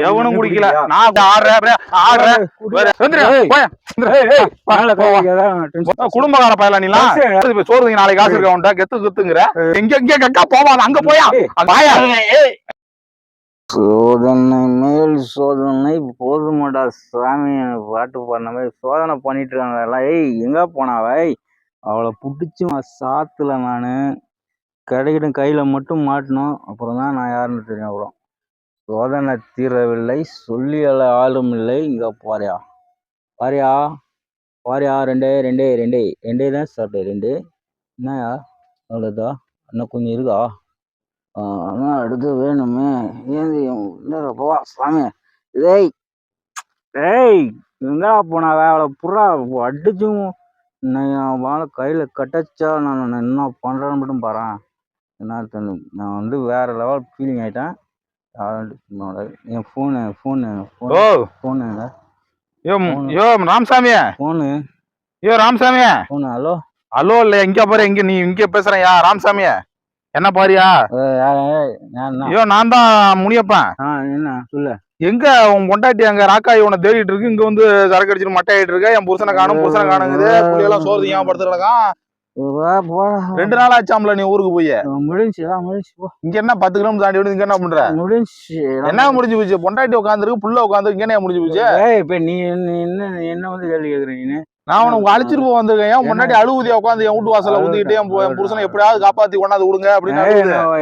எவனும் குடிக்கல. நான் ஆடுறேன் குடும்பக்கார பயலா நீ சோறு நாளைக்கு காசு இருக்க உண்டா கெத்து கெத்துங்கிற எங்க கக்கா போவான் அங்க போயா சோதனை மேல் சோதனை போதுமாடா சாமி. பாட்டு பாடின மாதிரி சோதனை பண்ணிட்டு இருக்காங்க எல்லாம். எங்க போனாவை அவளை புடிச்சு சாத்துல நானு கிடைக்கிட்ட கையில மட்டும் மாட்டணும். அப்புறம் தான் நான் யாருன்னு தெரியும். அப்புறம் சோதனை தீரவில்லை, சொல்லி ஆளும் இல்லை. இங்க பாரியா பாரியா பாரியா, ரெண்டே தான் சாப்பிட்டேன். ரெண்டு என்னயா அவ்வளோதா? இன்னும் கொஞ்சம் இருக்கா? ஆனால் அடுத்து வேணுமே. ஏந்திப்பா சாமி. எங்கடா போனா அவளை புறா அடிச்சும் வாழை கையில கட்டச்சா நான் என்ன பண்றேன்னு மட்டும் பாறேன். என்ன நான் வந்து வேற லெவல் ஃபீலிங் ஆயிட்டேன். என் போனு ராமசாமி போனு ராமசாமி ஹலோ ஹலோ இல்ல எங்க பாரு இங்க நீ இங்க பேசுறியா ராமசாமி? என்ன பாரியா? ஐயோ நான் தான் முனியப்பன். என்ன சொல்லு. எங்க உன் பொண்டாட்டி அங்க ராக்காய் உன தேடிட்டு இருக்கு. இங்க வந்து சரக்கு அடிச்சுட்டு மட்டை ஆயிட்டு இருக்க. என் புருஷனை காணுங்குது. புள்ளையெல்லாம் சோறு ஏன் படுத்துருக்கான். 2 நாள் ஆச்சாம்ல நீ ஊருக்கு போய். முடிஞ்சு இங்க என்ன 10 கிலோமீட்டர் தாண்டி விடு. இங்க என்ன பண்ற? முடிஞ்சு என்ன முடிஞ்சு போச்சு? பொண்டாட்டி உட்காந்துருக்கு, புள்ள உட்காந்துருக்கு. என்ன முடிஞ்சு போச்சு? இப்ப நீ என்ன வந்து கேள்வி கேக்குற? நீ நான் உனக்கு அழைச்சிட்டு போய் வந்திருக்கேன். ஏன் முன்னாடி அழுவுதியா உட்காந்து என் வீட்டு வாசல ஊத்திக்கிட்டே என் புருஷனை எப்படியாவது காப்பாத்தி கொண்டாந்து விடுங்க அப்படின்னு.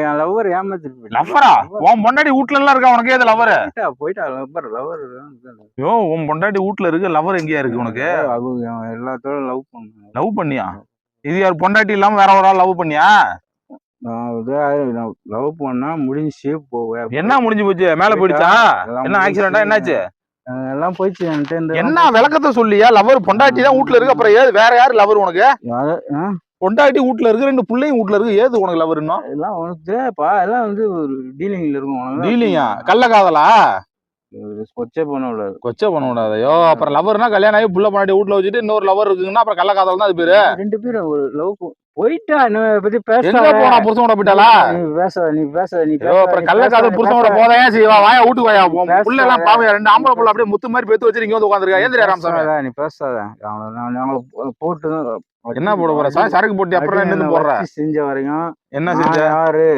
என் லவ்வர் ஏமாத்திட்டு லவ்வரா? உன் பொண்டாட்டி வீட்டுல எல்லாம் இருக்கா உனக்கு? ஏது லவ்வரு போயிட்டா? லவ்வர் ஐயோ உன் பொண்டாட்டி வீட்டுல இருக்கு. லவ்வர் எங்கேயா இருக்கு உனக்கு? எல்லாத்தோட லவ் பண்ணியா? இது யார் பொண்டாட்டி இல்லாம வேற ஒரு ஆள் லவ் பண்ணியா? லவ் பண்ணா முடிஞ்சு போவேன். என்ன முடிஞ்சு போச்சு? மேல போயிடுச்சா? என்ன ஆக்சிடென்டா? என்னாச்சு? எல்லாம் போயிடுச்சு. என்ன விளக்கத்தை சொல்லியா? லவர் பொண்டாட்டி தான் வீட்டுல இருக்கு. அப்புறம் ஏது வேற யாரு லவர் உனக்கு? பொண்டாட்டி வீட்டுல இருக்கு, 2 பிள்ளையும் வீட்டுல இருக்கு. ஏது உனக்கு லவர்? இன்னும் எல்லாம் உனக்கு எல்லாம் வந்து டீலிங்ல இருக்கும். டீலிங்கா? கள்ள காதலா? கொச்சை பண்ண விடாது. ஐயோ அப்புறம் லவர்னா கல்யாணம் ஆகி புள்ள பொண்டாட்டி வீட்டுல வச்சுட்டு இன்னொரு லவர் இருக்குங்கன்னா அப்புறம் கள்ள காதல் தான் அது பேரு. 2 பேரும் ஒரு லவ் போயிட்டா. பத்தி பேச போனா புருஷனோட போயிட்டாளா? நீ பேச அப்புறம் கள்ள காதல் புருஷனோட போதையா செய்வா? வாயா வீட்டுக்கு வாயா. புள்ள எல்லாம் பாவையா? 2 ஆம்பளை புள்ள அப்படியே முத்து மாதிரி பேத்து வச்சு இங்க வந்து உட்காந்துருக்கா. ஏந்திரியா ராமசாமி? நீ பேசாத. போட்டு என்ன போட போற? சரக்கு போட்டு அப்புறம் என்ன போடுற? செஞ்ச வரைக்கும் என்ன செஞ்ச? யாரு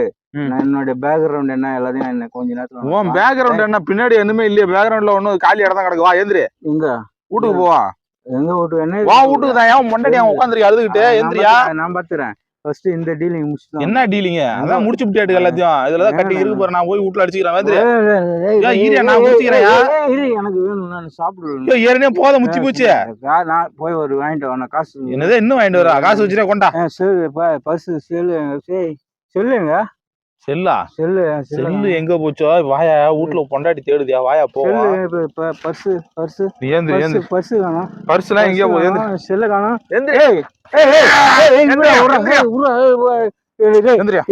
என்னோட பேக்ரவுண்ட் என்ன எல்லாத்தையும் என்ன கொஞ்ச நேரத்துல. உன் பேக்ரவுண்ட் என்ன? பின்னாடி ஒண்ணுமே இல்லையே. பேக்ரவுண்ட்ல ஒண்ணு காலி இடம் தான் கிடக்கு. வா எந்திரி. எங்க வீட்டுக்கு போவா? எங்க வீட்டுக்கு? என்ன வா வீட்டுக்கு தான். ஏன் முன்னாடி உட்காந்துருக்கா அழுதுகிட்டு? எந்திரியா. நான் பாத்துறேன். ஃபர்ஸ்ட் இந்த டீலிங் முடிச்சு. என்ன டீலிங்? அதான் முடிச்சு விட்டாட்டு எல்லாத்தையும். இதுலதான் கட்டி இருக்கு பாரு. நான் போய் வீட்டுல அடிச்சுக்கிறேன். நான் முடிச்சுக்கிறேன். எனக்கு வேணும், நான் சாப்பிடுவேன். ஏற்கனவே போத முச்சி போச்சு. நான் போய் ஒரு வாங்கிட்டு வரேன். காசு என்னது? இன்னும் வாங்கிட்டு வர? காசு வச்சுட்டே கொண்டா. பர்ஸ் செல்லுங்க. செல்லா? செல்லு எங்க போச்சோ? வாயா வீட்டுல பொண்டாட்டி தேடுதியா? வாயா போ. பர்ஸ் பர்ஸ் காணோம். பர்ஸ் எல்லாம் எங்க போகுது? செல்ல காணோம்.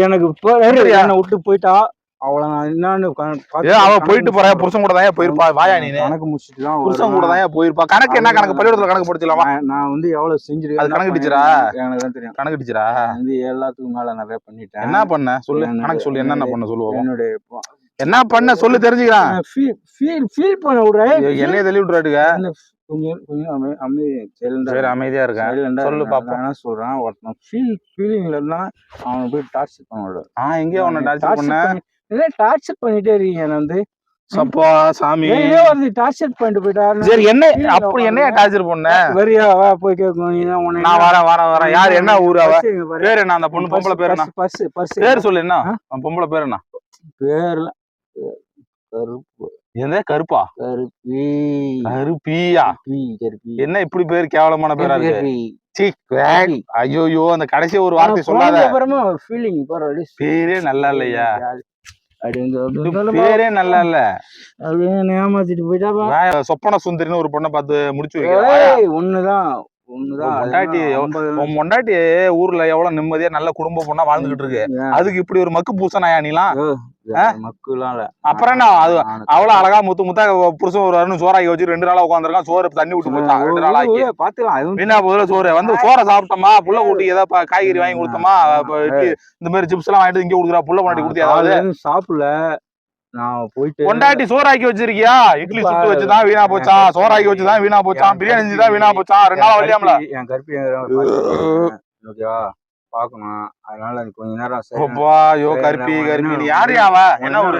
எனக்கு விட்டு போயிட்டா அவளை நான் என்னன்னு அவ போயிட்டு போறா. புருஷன் கூட தான் போயிருப்பா. வாயா நீ கணக்கு முடிச்சுட்டு தான். புருஷன் கூட தான் போயிருப்பா. கணக்கு என்ன கணக்கு? பள்ளிக்கூடத்துல கணக்கு படிச்சலாமா? நான் வந்து எவ்வளவு செஞ்சிருக்கேன். அது கணக்கு டீச்சரா? எனக்கு தான் தெரியும். கணக்கு டீச்சரா? வந்து எல்லாத்துக்கும் மேல நிறைய பண்ணிட்டேன். என்ன பண்ண சொல்லு? கணக்கு சொல்லு. என்னென்ன பண்ண சொல்லுவோம்? என்னுடைய என்ன பண்ண சொல்லு, தெரிஞ்சுக்கலாம். ஃபீல் பண்ண விடுறேன். என்னைய தள்ளி விட்டுறாட்டுங்க. கொஞ்சம் அமைதியா இருக்கேன். சொல்லு பாப்பா. என்ன சொல்றான்? ஒருத்தன் ஃபீலிங்ல இருந்தா அவனை போய் டார்ச்சர் பண்ண விடு. எங்க அவனை டார்ச்சர் பண்ண? டார்ச்சர் பண்ணிட்டே இருக்கீங்க. வந்து சப்பா சாமி டார்ச்சர் பண்ணிட்டு போயிட்டாரு. சரி என்ன அப்படி என்னையா டார்ச்சர் பண்ண? வரியா? வா போய் கேட்கணும். நான் வரேன். யாரு? என்ன ஊரு? அவ பேர் என்ன? அந்த பொண்ணு பொம்பளை பேர் என்ன? பேர் சொல்லு. என்ன பொம்பளை பேர் என்ன? பேர்ல கருப்பு. என்ன கருப்பா? கருப்பியா? என்ன இப்படி பேர் கேவலமான பேரா இருக்கு? ஐயோ அந்த கடைசி ஒரு வார்த்தை சொல்லாத. பேரே நல்லா இல்லையா? பேரே நல்லா இல்ல. ஏமாத்திட்டு போயிட்டா. சொப்பன சுந்தரின்னு ஒரு பொண்ணை பார்த்து முடிச்சு வைக்க. ஒண்ணுதான் பொண்டாட்டி ஊர்ல எவ்வளவு நிம்மதியா நல்ல குடும்ப பொண்ணா வாழ்ந்துகிட்டு இருக்கு. அதுக்கு இப்படி ஒரு மக்கு பூசனாயா நீலாம்? அப்புறம் என்ன? அது அவ்வளவு அழகா முத்தா புருஷன் ஒரு சோறாக்கி வச்சு 2 நாளா உட்காந்துருக்கான். சோறு தண்ணி விட்டு போச்சான். 2 நாள் ஆக்கி வீணா போதுல சோறு. வந்து சோறை சாப்பிட்டோமா, புள்ள கூட்டி ஏதாவது காய்கறி வாங்கி கொடுத்தோமா, இந்த மாதிரி சிப்ஸ் எல்லாம் வாங்கிட்டு இங்க கொடுக்குறா. புள்ள பொண்டாட்டி கொடுத்து ஏதாவது சாப்பிடல. நான் போயிட்டு பொண்டாட்டி சோறாக்கி வச்சிருக்கியா? இட்லி சுட்டு வச்சுதான் வீணா போச்சான், சோறாக்கி வச்சுதான் வீணா போச்சான், பிரியாணி செஞ்சுதான் வீணா போச்சான். 2 நாள் வரலையாம்ல. என் கருப்பி ஓகேவா பாக்கணும். அதனால கொஞ்ச நேரம் ஐயோ கருப்பி கருப்பி நீ யாரு அவன்? என்ன ஒரு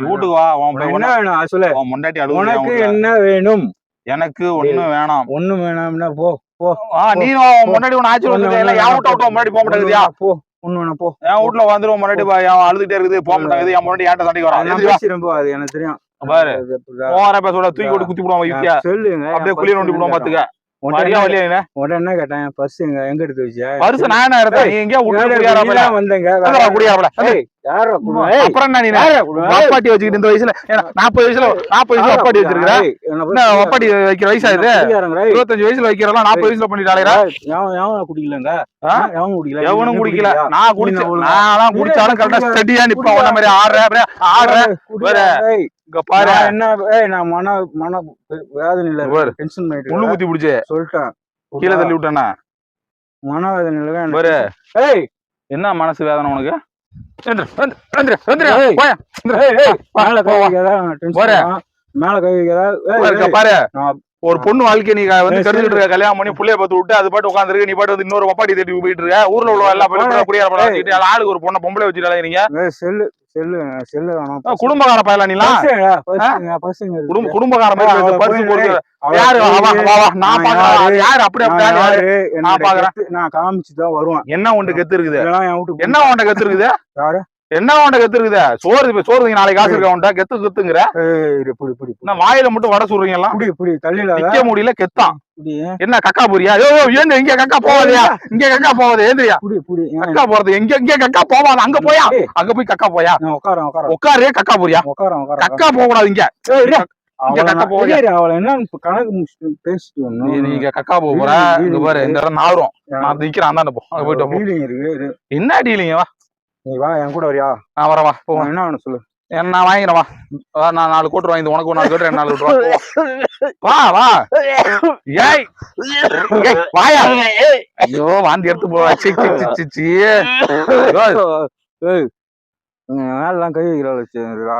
வீட்டுக்கு வா. என்ன வேணும் சொல்லு. பொண்டாட்டி உனக்கு என்ன வேணும்? எனக்கு ஒண்ணும் வேணாம். ஒண்ணும் வேணாம்னா போ போ. நீ முன்னாடி ஒண்ணு ஆச்சு என் வீட்டை விட்டு முன்னாடி போக மாட்டேங்குதியா? போ ஒண்ணு வேணா போ. என் வீட்டுல வந்துடும் முன்னாடி அழுதுகிட்டே இருக்குது, போக மாட்டேங்குது. என் முன்னாடி ஏன்ட்ட சண்டைக்கு வரான். அது எனக்கு தெரியும் பாரு. பேசோட தூக்கி போட்டு குத்தி போடுவான். சொல்லுங்க அப்படியே குளிர் நோண்டி போடுவோம் பாத்துக்க. உடனே கேட்டேன் பர்ஸ் எங்க எடுத்து வச்ச? பர்ஸ் நான் என்ன எடுத்தேன்? நீ எங்கேயோ வந்தேங்க. அப்புறம் என்ன நீ அப்பாட்டி வச்சுக்கிட்டு இந்த வயசுல 40 வயசுல அப்பாட்டி வச்சிருக்கிறேன். அப்பாட்டி வைக்கிற வயசா இது? 25 வயசுல வைக்கிறதெல்லாம் 40 வயசுல பண்ணிட்டாளேடா. குடிக்கலங்க. எவனும் குடிக்கல. நான் குடிச்சேன். நான் குடிச்சாலும் கரெக்டா ஸ்டடியா நிப்பேன். உன்ன மாதிரி ஆடுறேன். இங்க பாரு என்ன நான் மன வேதனையில டென்ஷன் பண்ணிட்டு முள்ளு குத்தி பிடிச்சு சொல்லிட்டேன். கீழே தள்ளி விட்டேன்னா மன வேதனையில பாரு. என்ன மனசு வேதனை உனக்கு? மேல கை பாரு. ஒரு பொண்ணு வாழ்க்கை நீ வந்து கருதுட்டு இருக்க, கல்யாணம் பண்ணி புள்ளைய பார்த்து விட்டு அது பாட்டு உட்காந்துருக்கு, நீ பாட்டு வந்து இன்னொரு ஒப்பாட்டி தேடி போயிட்டு இருக்க. ஊர்ல உள்ள எல்லா குடியார ஆளுக்கு ஒரு பொண்ணை பொம்பளை வச்சுட்டாலே நீங்க குடும்பக்கார பயலா நீ குடும்பக்கார மாதிரி பரிசு கொடுத்து யாரு நான் பாக்குறேன். யாரு அப்படி நான் பாக்குறேன். நான் காமிச்சுதான் வருவேன். என்ன ஒன்று கெத்து இருக்குது? என்ன ஒன்றை கெத்து இருக்குது? யாரு என்ன உன்ட்ட கெத்து இருக்குது? சோறு நாளைக்கு காசு இருக்க உன்ட்ட கெத்துங்கிற வாயில மட்டும் வடை சொல்றீங்க எல்லாம் நிக்க முடியல கெத்தான். என்ன கக்கா போறியா? ஏன் இங்க கக்கா போவாதையா? இங்க கக்கா போவாது ஏந்திரியா? கக்கா போறது எங்க கக்கா போவாது? அங்க போயா? அங்க போய் கக்கா போயா? உட்காரே கக்கா போறியா? கக்கா போக கூடாது. இங்க நீங்க கக்கா போற இங்க பாரு. இந்த இடம் நாரும் நான் நிக்கிறேன். அந்தாண்ட போ. போயிட்டு என்ன டீலிங்க? வா நீ வா என் கூட வரியா? நான் வரவா போ. என்ன வேணும் சொல்லு. நான் வாங்கிக்கிறேன். வா நான் 4 கோட்டு வாங்கி உனக்கு 4 கோட்டு 4 கோட்டு வா வா. ஏய் வாயா. ஐயோ வாந்தி எடுத்து போவாச்சு. மேலாம் கை வைக்கிறா.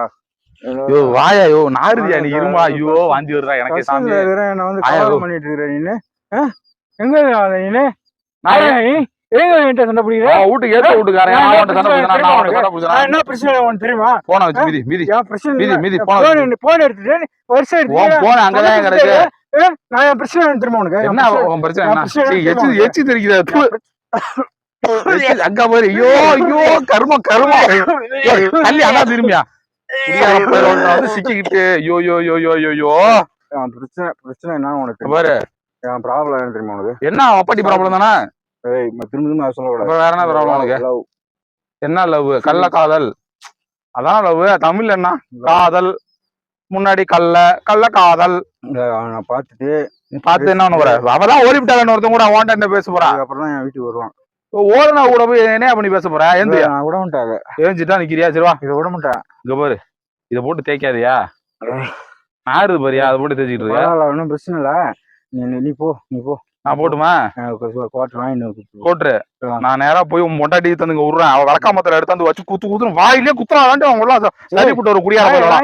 ஐயோ வாயா. ஐயோ நாருதியா நீ இருமா. ஐயோ வாந்தி வருதா எனக்கு சாமி. நான் வந்து பண்ணிட்டு இருக்கிறேன். நீனு எங்க நீனு வீட்டுக்கு ஏத்த வீட்டுக்காரன் என்ன பிரச்சனை தெரியுமா? போன வச்சு மிதி மிதி மிதி போன் எடுத்துட்டு போன அங்கதான் கிடைக்கு. நான் என் பிரச்சனை தெரியுமா உனக்கு? என்ன பிரச்சனை? எச்சி தெரிக்கிறது அங்க பாரு. ஐயோ ஐயோ கருமம் தள்ளி அண்ணா திரும்பியா சிக்கிக்கிட்டு. ஐயோ யோ யோ யோ யோ யோ பிரச்சனை என்ன உனக்கு பாரு. என் ப்ராப்ளம் என்ன தெரியுமா உனக்கு? என்ன அப்படி ப்ராப்ளம் தானே? திரும்ப சொல்லக்கூடாது. வேற என்ன ப்ராப்ளம் உனக்கு? என்ன லவ்? கள்ள காதல் அதான் லவ். தமிழ் என்ன காதல்? முன்னாடி கள்ள காதல். நான் பார்த்துட்டு என்ன ஒண்ணு வர அவதான் ஓடிவிட்டா ஒருத்தன் கூட வாண்ட என்ன பேச போறான். அப்புறம் தான் என் வீட்டுக்கு வருவான். ஓடனா கூட போய் என்ன பண்ணி பேச போற? விட மாட்டாங்க. ஏஞ்சிட்டா நிக்கிறியா? சரிவா இதை விட மாட்டேன். இங்க பாரு. இதை போட்டு தேய்க்காதியா? நாருது பாரியா? அதை போட்டு தேய்ச்சிட்டு இருக்க. ஒன்னும் பிரச்சனை இல்ல. நீ போ. நான் போட்டுமா? கோட்டு நான் நேரா போய் மொட்டாட்டி தந்துங்க விடுறேன். அவ வழக்காமத்துல எடுத்து வச்சு குத்துன்னு வாயிலே குத்துறான். அவங்க சரி போட்டு ஒரு குடியார போயிடலாம்.